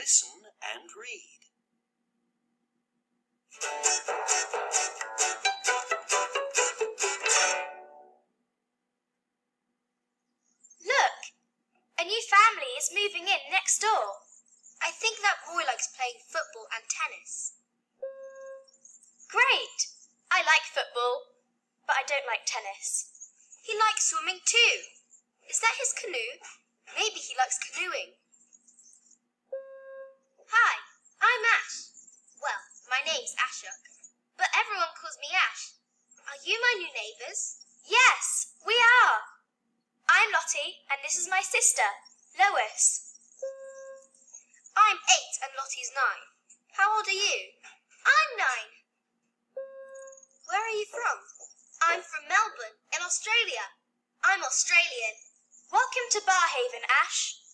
listen and read. Look! A new family is moving in next door. I think that boy likes playing football and tennis. Great! I like football, but I don't like tennis. He likes swimming too. Is that his canoe? Maybe he likes canoeing. Hi, I'm Ash. Well, my name's Ashok, but everyone calls me Ash. Are you my new neighbours? Yes, we are. I'm Lottie, and this is my sister, Lois. I'm 8 and Lottie's 9. How old are you? I'm 9. Where are you from? I'm from Melbourne, in Australia. I'm Australian. Welcome to Barhaven, Ash.